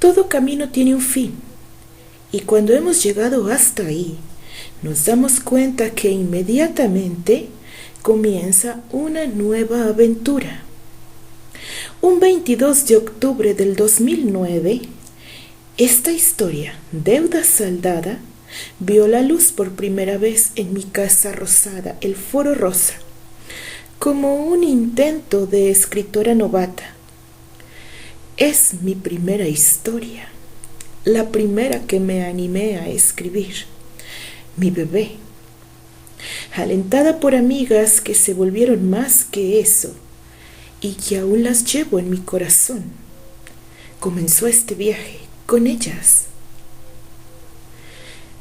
Todo camino tiene un fin, y cuando hemos llegado hasta ahí, nos damos cuenta que inmediatamente comienza una nueva aventura. Un 22 de octubre del 2009, esta historia, Deuda Saldada, vio la luz por primera vez en mi casa rosada, el Foro Rosa, como un intento de escritora novata. Es mi primera historia, la primera que me animé a escribir, mi bebé. Alentada por amigas que se volvieron más que eso y que aún las llevo en mi corazón, comenzó este viaje con ellas.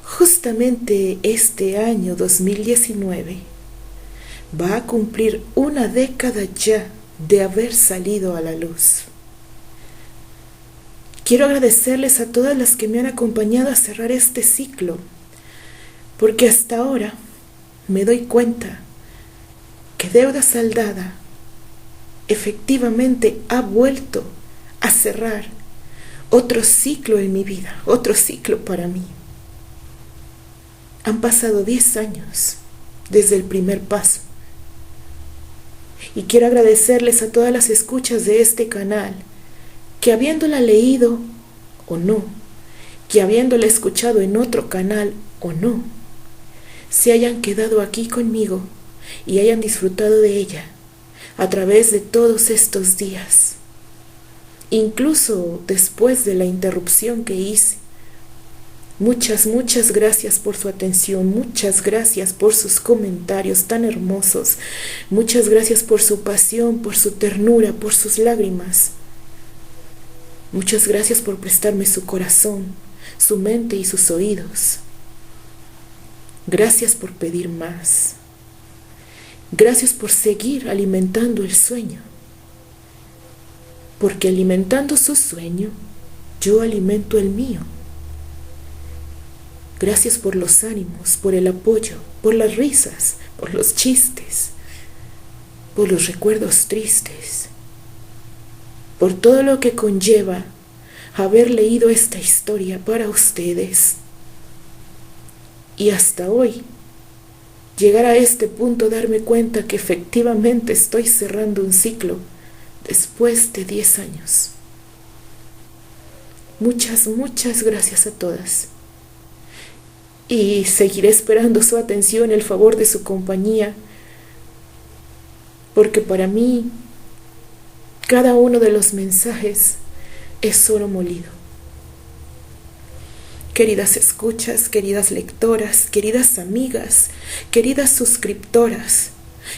Justamente este año 2019 va a cumplir una década ya de haber salido a la luz. Quiero agradecerles a todas las que me han acompañado a cerrar este ciclo, porque hasta ahora me doy cuenta que Deuda Saldada efectivamente ha vuelto a cerrar otro ciclo en mi vida, otro ciclo para mí. Han pasado 10 años desde el primer paso. Y quiero agradecerles a todas las escuchas de este canal, que habiéndola leído o no, que habiéndola escuchado en otro canal o no, se hayan quedado aquí conmigo y hayan disfrutado de ella a través de todos estos días. Incluso después de la interrupción que hice. Muchas gracias por su atención, muchas gracias por sus comentarios tan hermosos, muchas gracias por su pasión, por su ternura, por sus lágrimas. Muchas gracias por prestarme su corazón, su mente y sus oídos. Gracias por pedir más. Gracias por seguir alimentando el sueño. Porque alimentando su sueño, yo alimento el mío. Gracias por los ánimos, por el apoyo, por las risas, por los chistes, por los recuerdos tristes, por todo lo que conlleva haber leído esta historia para ustedes. Y hasta hoy, llegar a este punto, darme cuenta que efectivamente estoy cerrando un ciclo después de 10 años. Muchas gracias a todas. Y seguiré esperando su atención, el favor de su compañía, porque para mí cada uno de los mensajes es oro molido. Queridas escuchas, queridas lectoras, queridas amigas, queridas suscriptoras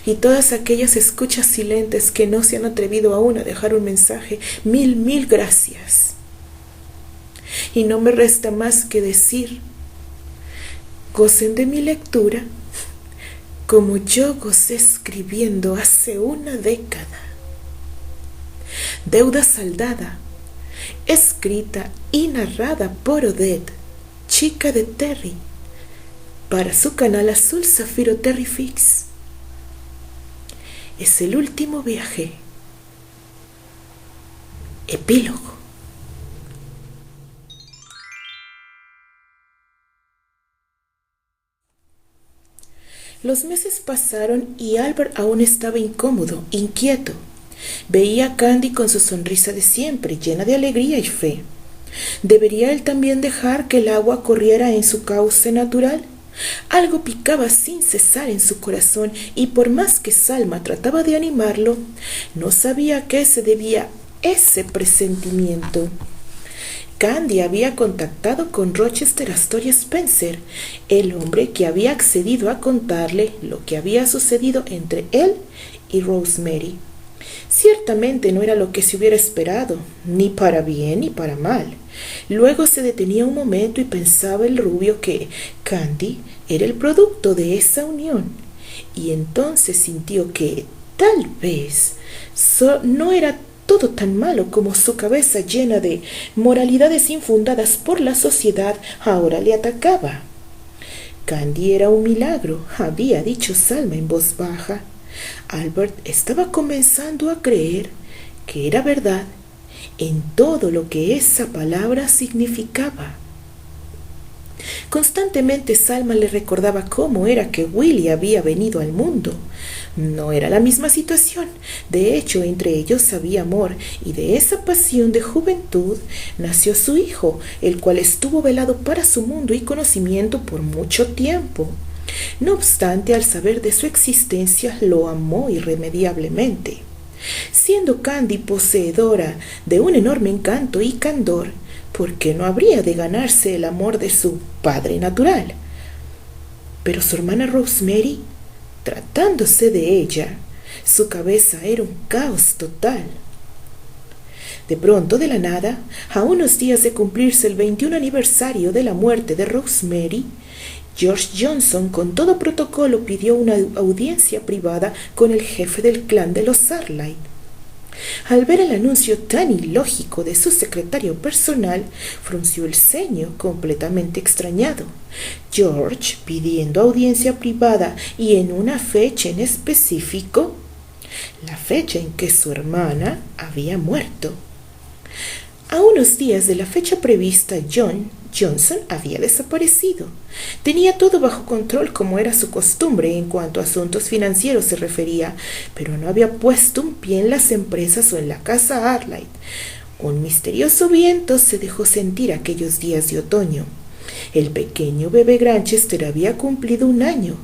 y todas aquellas escuchas silentes que no se han atrevido aún a dejar un mensaje, mil gracias. Y no me resta más que decir: gocen de mi lectura como yo gocé escribiendo hace una década. Deuda Saldada, escrita y narrada por Odette, chica de Terry, para su canal Azul Zafiro Terry Fix. Es el último viaje. Epílogo. Los meses pasaron y Albert aún estaba incómodo, inquieto. Veía a Candy con su sonrisa de siempre, llena de alegría y fe. ¿Debería él también dejar que el agua corriera en su cauce natural? Algo picaba sin cesar en su corazón y por más que Salma trataba de animarlo, no sabía a qué se debía ese presentimiento. Candy había contactado con Rochester Astoria Spencer, el hombre que había accedido a contarle lo que había sucedido entre él y Rosemary. Ciertamente no era lo que se hubiera esperado, ni para bien ni para mal. Luego se detenía un momento y pensaba el rubio que Candy era el producto de esa unión, y entonces sintió que tal vez no era todo tan malo como su cabeza llena de moralidades infundadas por la sociedad ahora le atacaba. Candy era un milagro, había dicho Salma en voz baja. Albert estaba comenzando a creer que era verdad en todo lo que esa palabra significaba. Constantemente Salma le recordaba cómo era que Willy había venido al mundo. No era la misma situación. De hecho, entre ellos había amor, y de esa pasión de juventud nació su hijo, el cual estuvo velado para su mundo y conocimiento por mucho tiempo. No obstante, al saber de su existencia, lo amó irremediablemente. Siendo Candy poseedora de un enorme encanto y candor, ¿por qué no habría de ganarse el amor de su padre natural? Pero su hermana Rosemary, tratándose de ella, su cabeza era un caos total. De pronto, de la nada, a unos días de cumplirse el 21 aniversario de la muerte de Rosemary, George Johnson con todo protocolo pidió una audiencia privada con el jefe del clan de los Arlight. Al ver el anuncio tan ilógico de su secretario personal, frunció el ceño completamente extrañado. George pidiendo audiencia privada y en una fecha en específico, la fecha en que su hermana había muerto. A unos días de la fecha prevista, John Johnson había desaparecido. Tenía todo bajo control como era su costumbre en cuanto a asuntos financieros se refería, pero no había puesto un pie en las empresas o en la casa Arlight. Un misterioso viento se dejó sentir aquellos días de otoño. El pequeño bebé Granchester había cumplido 1 año.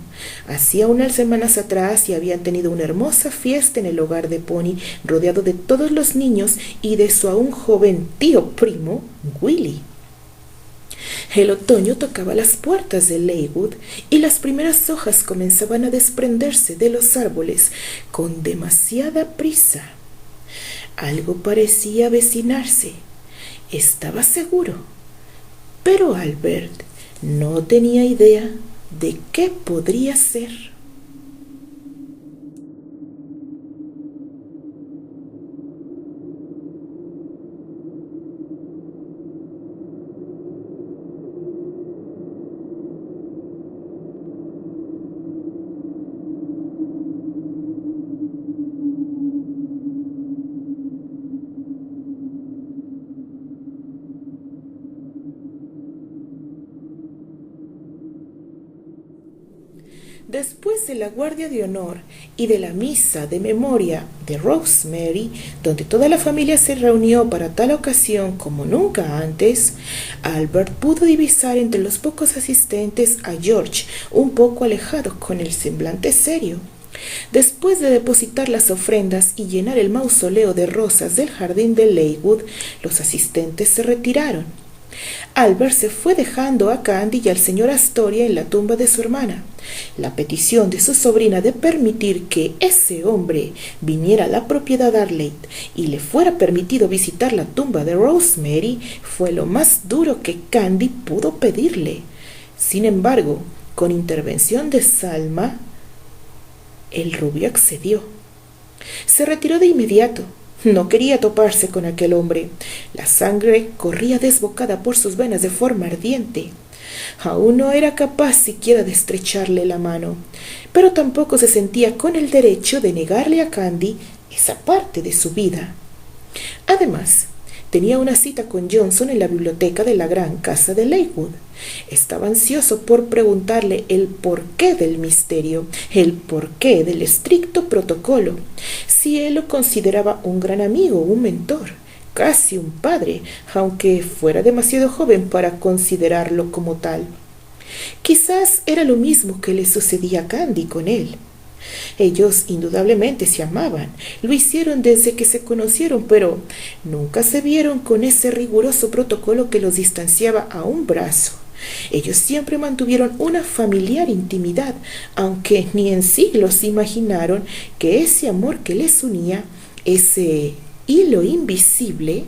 Hacía unas semanas atrás y habían tenido una hermosa fiesta en el hogar de Pony, rodeado de todos los niños y de su aún joven tío primo, Willy. El otoño tocaba las puertas de Leywood y las primeras hojas comenzaban a desprenderse de los árboles con demasiada prisa. Algo parecía avecinarse. Estaba seguro. Pero Albert no tenía idea de qué podría ser. Después de la guardia de honor y de la misa de memoria de Rosemary, donde toda la familia se reunió para tal ocasión como nunca antes, Albert pudo divisar entre los pocos asistentes a George, un poco alejado con el semblante serio. Después de depositar las ofrendas y llenar el mausoleo de rosas del jardín de Leywood, los asistentes se retiraron. Albert se fue dejando a Candy y al señor Astoria en la tumba de su hermana. La petición de su sobrina de permitir que ese hombre viniera a la propiedad Arlight y le fuera permitido visitar la tumba de Rosemary fue lo más duro que Candy pudo pedirle. Sin embargo, con intervención de Salma, el rubio accedió. Se retiró de inmediato. No quería toparse con aquel hombre. La sangre corría desbocada por sus venas de forma ardiente. Aún no era capaz siquiera de estrecharle la mano, pero tampoco se sentía con el derecho de negarle a Candy esa parte de su vida. Además, tenía una cita con Johnson en la biblioteca de la gran casa de Leywood. Estaba ansioso por preguntarle el porqué del misterio, el porqué del estricto protocolo, si él lo consideraba un gran amigo, un mentor, casi un padre, aunque fuera demasiado joven para considerarlo como tal. Quizás era lo mismo que le sucedía a Candy con él. Ellos indudablemente se amaban, lo hicieron desde que se conocieron, pero nunca se vieron con ese riguroso protocolo que los distanciaba a un brazo. Ellos siempre mantuvieron una familiar intimidad, aunque ni en siglos imaginaron que ese amor que les unía, ese hilo invisible,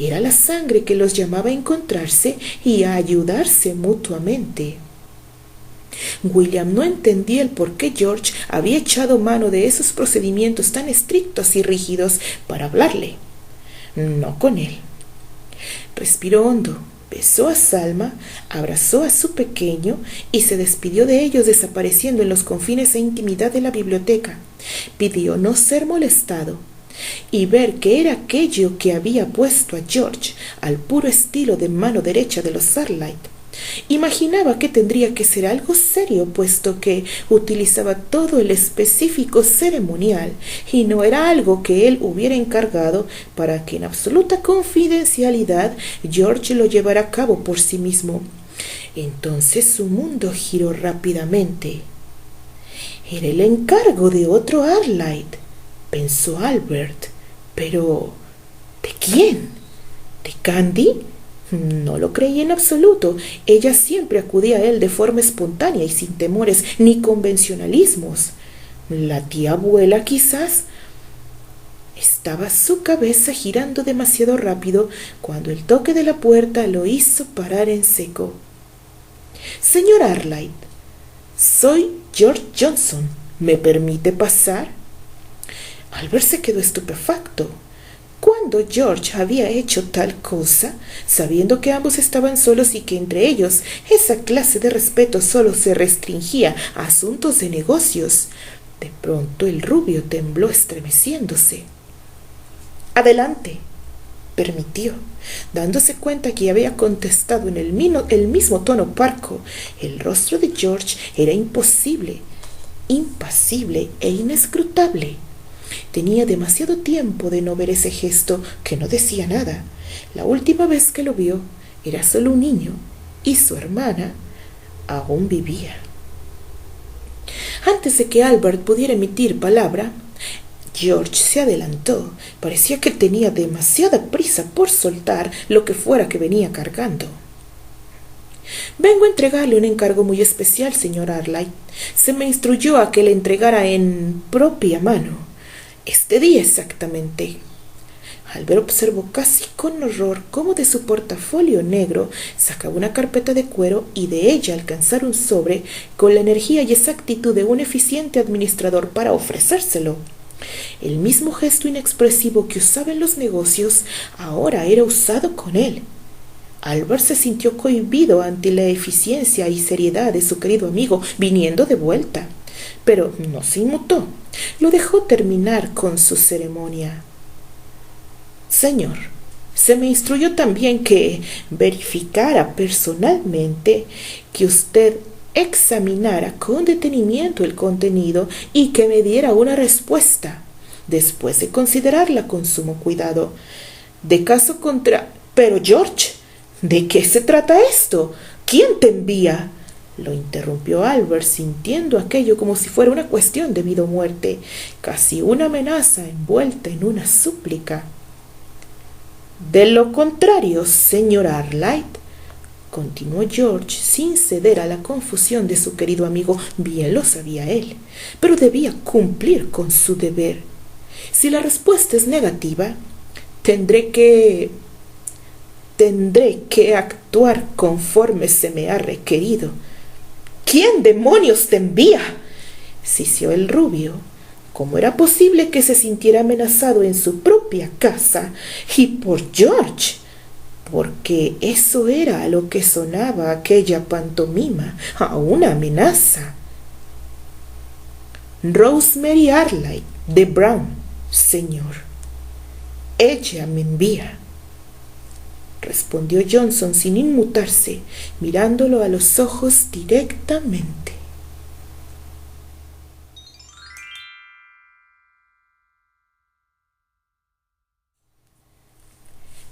era la sangre que los llamaba a encontrarse y a ayudarse mutuamente. William no entendía el por qué George había echado mano de esos procedimientos tan estrictos y rígidos para hablarle. No con él. Respiró hondo, besó a Salma, abrazó a su pequeño y se despidió de ellos desapareciendo en los confines e intimidad de la biblioteca. Pidió no ser molestado. y ver que era aquello que había puesto a George al puro estilo de mano derecha de los Arlight. Imaginaba que tendría que ser algo serio, puesto que utilizaba todo el específico ceremonial y no era algo que él hubiera encargado para que en absoluta confidencialidad George lo llevara a cabo por sí mismo. Entonces su mundo giró rápidamente. Era el encargo de otro Arlight, pensó Albert. Pero, ¿de quién? ¿De Candy? No lo creía en absoluto. Ella siempre acudía a él de forma espontánea y sin temores ni convencionalismos. ¿La tía abuela, quizás? Estaba su cabeza girando demasiado rápido cuando el toque de la puerta lo hizo parar en seco. Señor Arlight, soy George Johnson. ¿Me permite pasar? Albert se quedó estupefacto. ¿Cuándo George había hecho tal cosa, sabiendo que ambos estaban solos y que entre ellos esa clase de respeto solo se restringía a asuntos de negocios? De pronto el rubio tembló estremeciéndose. Adelante, permitió, dándose cuenta que había contestado en el mismo tono parco. El rostro de George era imposible, impasible e inescrutable. Tenía demasiado tiempo de no ver ese gesto que no decía nada. La última vez que lo vio era solo un niño y su hermana aún vivía. Antes de que Albert pudiera emitir palabra, George se adelantó. Parecía que tenía demasiada prisa por soltar lo que fuera que venía cargando. Vengo a entregarle un encargo muy especial, señor Arlight. Se me instruyó a que le entregara en propia mano. Este día exactamente. Albert observó casi con horror cómo de su portafolio negro sacaba una carpeta de cuero y de ella alcanzar un sobre con la energía y exactitud de un eficiente administrador para ofrecérselo. El mismo gesto inexpresivo que usaba en los negocios ahora era usado con él. Albert se sintió cohibido ante la eficiencia y seriedad de su querido amigo viniendo de vuelta, pero no se inmutó. Lo dejó terminar con su ceremonia. Señor, se me instruyó también que verificara personalmente que usted examinara con detenimiento el contenido y que me diera una respuesta, después de considerarla con sumo cuidado. De caso Pero, George, ¿de qué se trata esto? ¿Quién te envía? Lo interrumpió Albert, sintiendo aquello como si fuera una cuestión de vida o muerte, casi una amenaza envuelta en una súplica. De lo contrario, señor Arlight, continuó George sin ceder a la confusión de su querido amigo, bien lo sabía él, pero debía cumplir con su deber. Si la respuesta es negativa, tendré que actuar conforme se me ha requerido. ¿Quién demonios te envía? Sisió el rubio. ¿Cómo era posible que se sintiera amenazado en su propia casa y por George? Porque eso era a lo que sonaba aquella pantomima, a una amenaza. Rosemary Arlight de Brown, señor. Ella me envía, respondió Johnson sin inmutarse, mirándolo a los ojos directamente.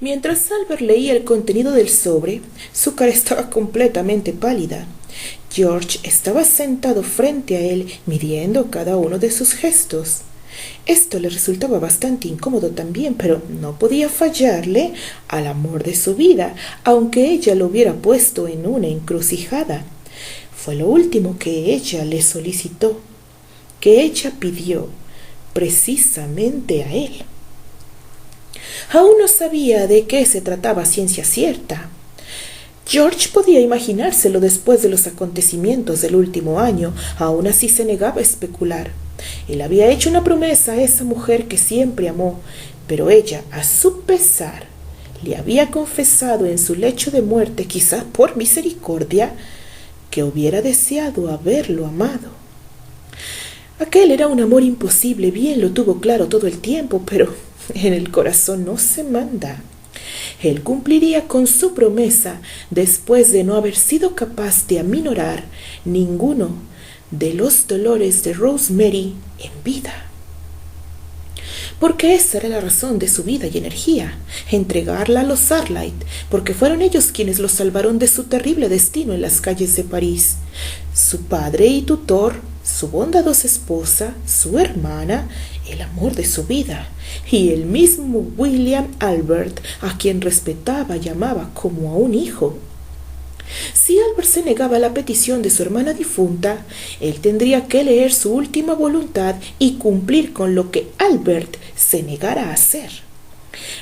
Mientras Albert leía el contenido del sobre, su cara estaba completamente pálida. George estaba sentado frente a él, midiendo cada uno de sus gestos. Esto le resultaba bastante incómodo también, pero no podía fallarle al amor de su vida, aunque ella lo hubiera puesto en una encrucijada. Fue lo último que ella le solicitó, que ella pidió, precisamente a él. Aún no sabía de qué se trataba a ciencia cierta. George podía imaginárselo después de los acontecimientos del último año, aún así se negaba a especular. Él había hecho una promesa a esa mujer que siempre amó, pero ella, a su pesar, le había confesado en su lecho de muerte, quizás por misericordia, que hubiera deseado haberlo amado. Aquel era un amor imposible, bien lo tuvo claro todo el tiempo, pero en el corazón no se manda. Él cumpliría con su promesa después de no haber sido capaz de aminorar ninguno de los dolores de Rosemary en vida. Porque esa era la razón de su vida y energía, entregarla a los Arlight, porque fueron ellos quienes lo salvaron de su terrible destino en las calles de París. Su padre y tutor, su bondadosa esposa, su hermana, el amor de su vida, y el mismo William Albert, a quien respetaba y amaba como a un hijo. Si Albert se negaba a la petición de su hermana difunta, él tendría que leer su última voluntad y cumplir con lo que Albert se negara a hacer.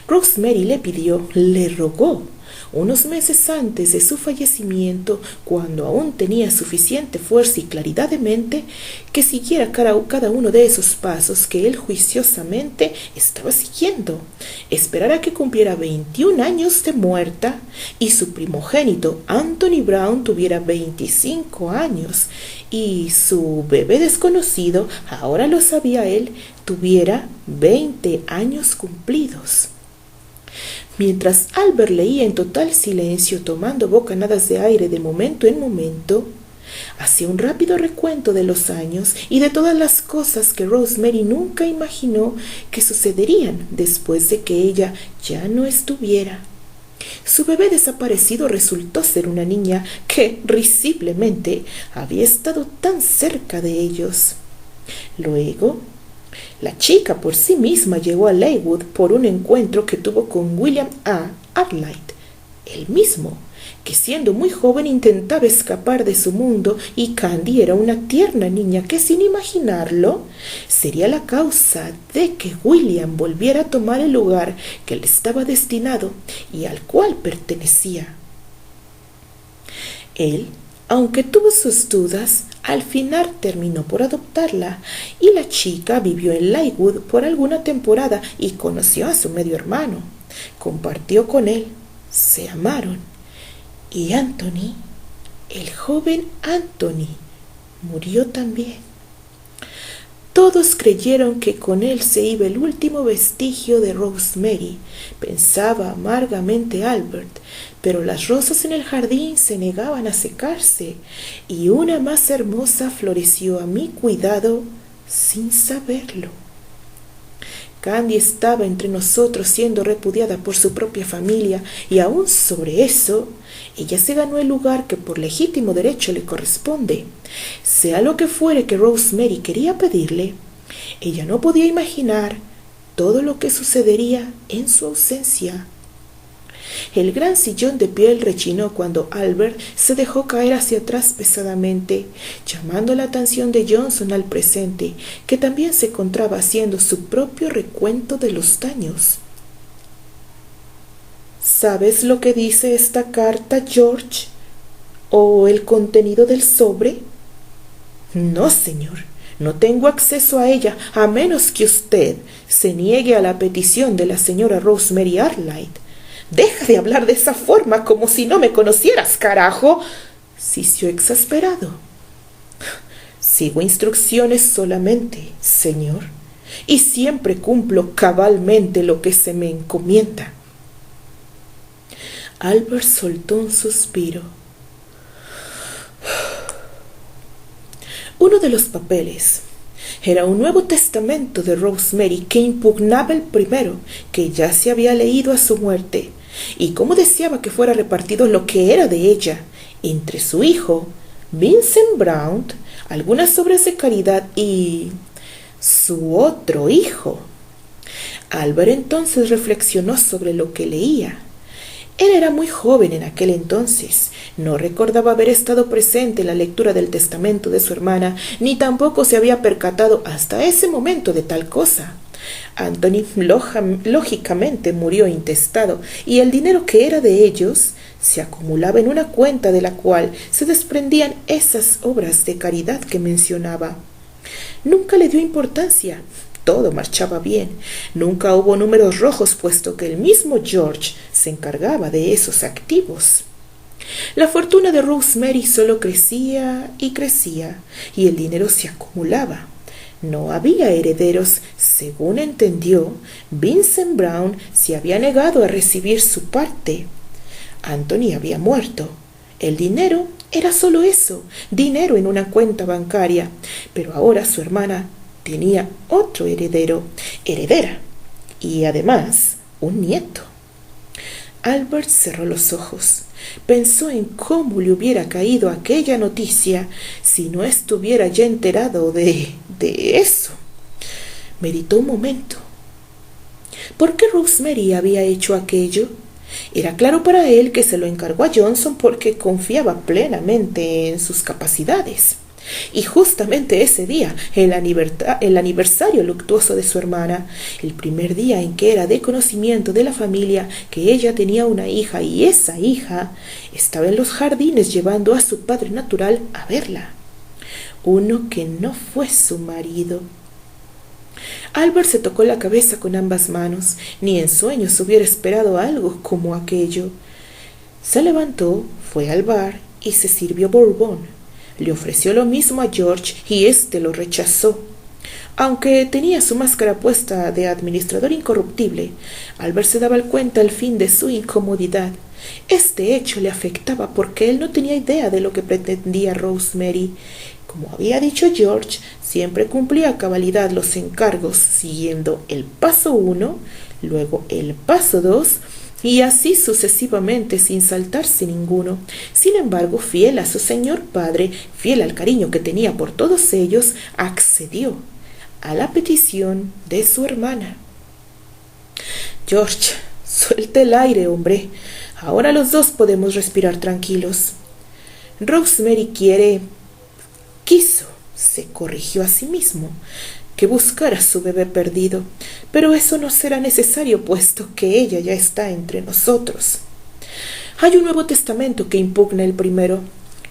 Rosemary le rogó, unos meses antes de su fallecimiento, cuando aún tenía suficiente fuerza y claridad de mente, que siguiera cada uno de esos pasos que él juiciosamente estaba siguiendo. Esperar a que cumpliera 21 años de muerta y su primogénito Anthony Brown tuviera 25 años y su bebé desconocido, ahora lo sabía él, tuviera 20 años cumplidos. Mientras Albert leía en total silencio, tomando bocanadas de aire de momento en momento, hacía un rápido recuento de los años y de todas las cosas que Rosemary nunca imaginó que sucederían después de que ella ya no estuviera. Su bebé desaparecido resultó ser una niña que, risiblemente, había estado tan cerca de ellos. Luego, la chica por sí misma llegó a Leywood por un encuentro que tuvo con William A. Arlight, el mismo, que siendo muy joven intentaba escapar de su mundo, y Candy era una tierna niña que, sin imaginarlo, sería la causa de que William volviera a tomar el lugar que le estaba destinado y al cual pertenecía. Él, aunque tuvo sus dudas, al final terminó por adoptarla, y la chica vivió en Leywood por alguna temporada y conoció a su medio hermano. Compartió con él, se amaron, y Anthony, el joven Anthony, murió también. Todos creyeron que con él se iba el último vestigio de Rosemary, pensaba amargamente Albert, pero las rosas en el jardín se negaban a secarse, y una más hermosa floreció a mi cuidado sin saberlo. Candy estaba entre nosotros siendo repudiada por su propia familia, y aún sobre eso, ella se ganó el lugar que por legítimo derecho le corresponde. Sea lo que fuere que Rosemary quería pedirle, ella no podía imaginar todo lo que sucedería en su ausencia. El gran sillón de piel rechinó cuando Albert se dejó caer hacia atrás pesadamente, llamando la atención de Johnson al presente, que también se encontraba haciendo su propio recuento de los daños. ¿Sabes lo que dice esta carta, George? ¿O el contenido del sobre? No, señor. No tengo acceso a ella, a menos que usted se niegue a la petición de la señora Rosemary Arlight. Deja de hablar de esa forma, como si no me conocieras, carajo, sisió exasperado. Sigo instrucciones solamente, señor, y siempre cumplo cabalmente lo que se me encomienda. Albert soltó un suspiro. Uno de los papeles era un Nuevo Testamento de Rosemary que impugnaba el primero, que ya se había leído a su muerte, y cómo deseaba que fuera repartido lo que era de ella entre su hijo, Vincent Brown, algunas obras de caridad y su otro hijo. Albert entonces reflexionó sobre lo que leía. Él era muy joven en aquel entonces, no recordaba haber estado presente en la lectura del testamento de su hermana, ni tampoco se había percatado hasta ese momento de tal cosa. Anthony lógicamente murió intestado, y el dinero que era de ellos se acumulaba en una cuenta de la cual se desprendían esas obras de caridad que mencionaba. Nunca le dio importancia. Todo marchaba bien. Nunca hubo números rojos, puesto que el mismo George se encargaba de esos activos. La fortuna de Rosemary solo crecía y crecía, y el dinero se acumulaba. No había herederos. Según entendió, Vincent Brown se había negado a recibir su parte. Anthony había muerto. El dinero era solo eso, dinero en una cuenta bancaria. Pero ahora su hermana tenía otro heredera, y además un nieto. Albert cerró los ojos. Pensó en cómo le hubiera caído aquella noticia si no estuviera ya enterado de eso. Meditó un momento. ¿Por qué Rosemary había hecho aquello? Era claro para él que se lo encargó a Johnson porque confiaba plenamente en sus capacidades. Y justamente ese día, el aniversario luctuoso de su hermana, el primer día en que era de conocimiento de la familia que ella tenía una hija y esa hija estaba en los jardines llevando a su padre natural a verla. Uno que no fue su marido. Albert se tocó la cabeza con ambas manos. Ni en sueños hubiera esperado algo como aquello. Se levantó, fue al bar y se sirvió bourbon. Le ofreció lo mismo a George y éste lo rechazó. Aunque tenía su máscara puesta de administrador incorruptible, Albert se daba cuenta al fin de su incomodidad. Este hecho le afectaba porque él no tenía idea de lo que pretendía Rosemary. Como había dicho George, siempre cumplía a cabalidad los encargos, siguiendo el paso 1, luego el paso 2, y así sucesivamente sin saltarse ninguno. Sin embargo, fiel a su señor padre, fiel al cariño que tenía por todos ellos, accedió a la petición de su hermana. George, suelte el aire, hombre. Ahora los dos podemos respirar tranquilos. Rosemary quiso, se corrigió a sí mismo, que buscara a su bebé perdido, pero eso no será necesario puesto que ella ya está entre nosotros. Hay un Nuevo Testamento que impugna el primero.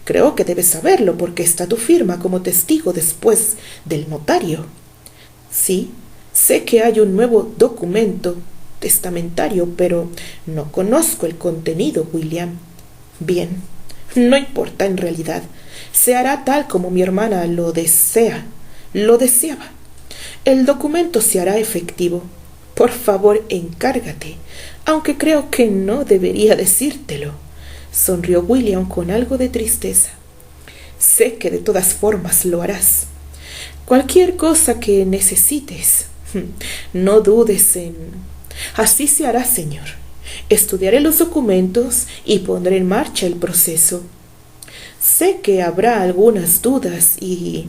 Creo que debes saberlo porque está tu firma como testigo después del notario. Sí, sé que hay un nuevo documento testamentario, pero no conozco el contenido, William. Bien, no importa en realidad. Se hará tal como mi hermana lo deseaba. El documento se hará efectivo. Por favor, encárgate, aunque creo que no debería decírtelo. Sonrió William con algo de tristeza. Sé que de todas formas lo harás. Cualquier cosa que necesites, no dudes en... Así se hará, señor. Estudiaré los documentos y pondré en marcha el proceso. Sé que habrá algunas dudas y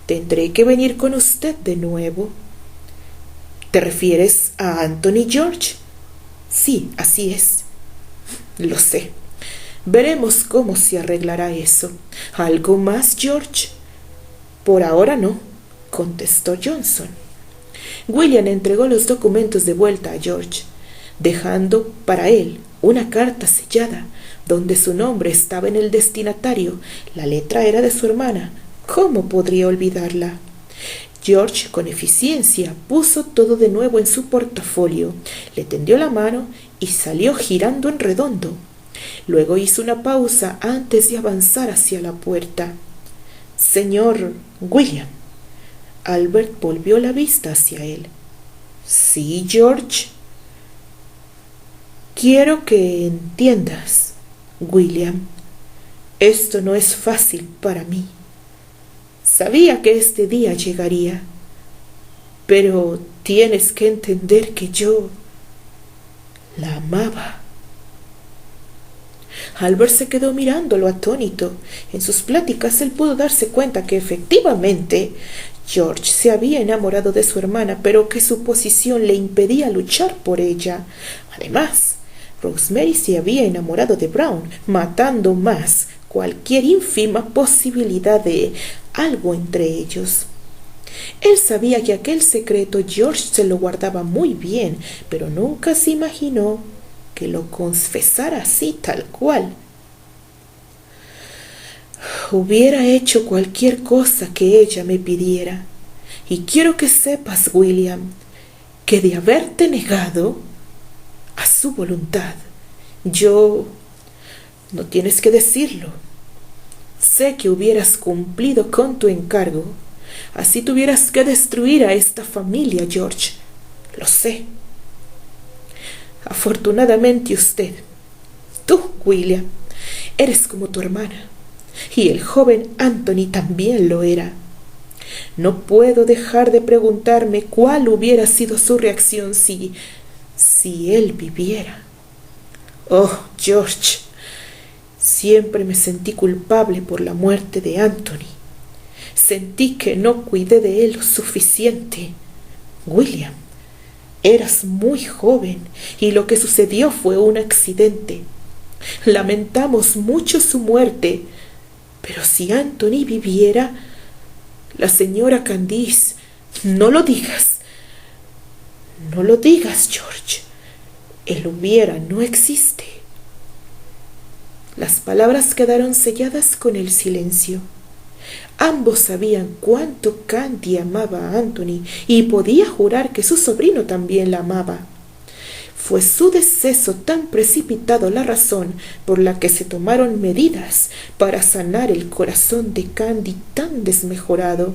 tendré que venir con usted de nuevo. ¿Te refieres a Anthony George? Sí, así es. Lo sé. Veremos cómo se arreglará eso. ¿Algo más, George? Por ahora no, contestó Johnson. William entregó los documentos de vuelta a George, dejando para él una carta sellada, donde su nombre estaba en el destinatario. La letra era de su hermana. ¿Cómo podría olvidarla? George, con eficiencia, puso todo de nuevo en su portafolio, le tendió la mano y salió girando en redondo. Luego hizo una pausa antes de avanzar hacia la puerta. Señor William. Albert volvió la vista hacia él. Sí, George. Quiero que entiendas, William. Esto no es fácil para mí. Sabía que este día llegaría, pero tienes que entender que yo la amaba. Albert se quedó mirándolo atónito. En sus pláticas él pudo darse cuenta que efectivamente George se había enamorado de su hermana, pero que su posición le impedía luchar por ella. Además, Rosemary se había enamorado de Brown, matando más cualquier ínfima posibilidad de algo entre ellos. Él sabía que aquel secreto George se lo guardaba muy bien, pero nunca se imaginó que lo confesara así tal cual. Hubiera hecho cualquier cosa que ella me pidiera, y quiero que sepas, William, que de haberte negado a su voluntad, yo... No tienes que decirlo. Sé que hubieras cumplido con tu encargo, Así tuvieras que destruir a esta familia, George. Lo sé. Afortunadamente tú, William, eres como tu hermana, y el joven Anthony también lo era. No puedo dejar de preguntarme cuál hubiera sido su reacción si él viviera. Oh, George, siempre me sentí culpable por la muerte de Anthony. Sentí que no cuidé de él lo suficiente. William, eras muy joven y lo que sucedió fue un accidente. Lamentamos mucho su muerte, pero si Anthony viviera, la señora Candice, no lo digas, George. El hubiera no existe. Las palabras quedaron selladas con el silencio. Ambos sabían cuánto Candy amaba a Anthony y podía jurar que su sobrino también la amaba. Fue su deceso tan precipitado la razón por la que se tomaron medidas para sanar el corazón de Candy tan desmejorado.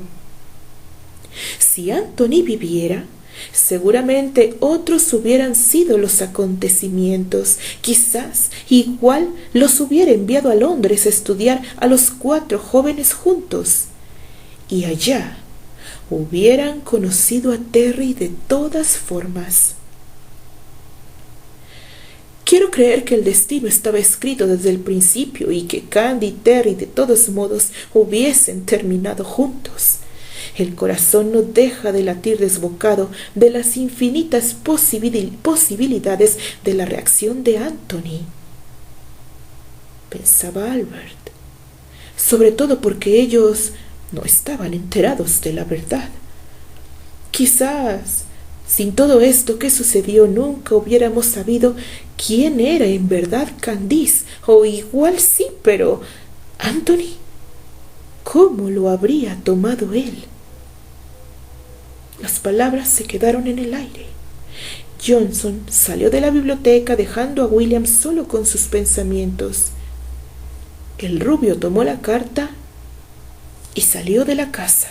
Si Anthony viviera, seguramente otros hubieran sido los acontecimientos. Quizás igual los hubiera enviado a Londres a estudiar a los 4 jóvenes juntos. Y allá hubieran conocido a Terry de todas formas. Quiero creer que el destino estaba escrito desde el principio y que Candy y Terry de todos modos hubiesen terminado juntos. El corazón no deja de latir desbocado de las infinitas posibilidades de la reacción de Anthony. Pensaba Albert, sobre todo porque ellos no estaban enterados de la verdad. Quizás, sin todo esto que sucedió, nunca hubiéramos sabido quién era en verdad Candice, o igual sí, pero Anthony, ¿cómo lo habría tomado él? Las palabras se quedaron en el aire. Johnson salió de la biblioteca dejando a William solo con sus pensamientos. El rubio tomó la carta y salió de la casa.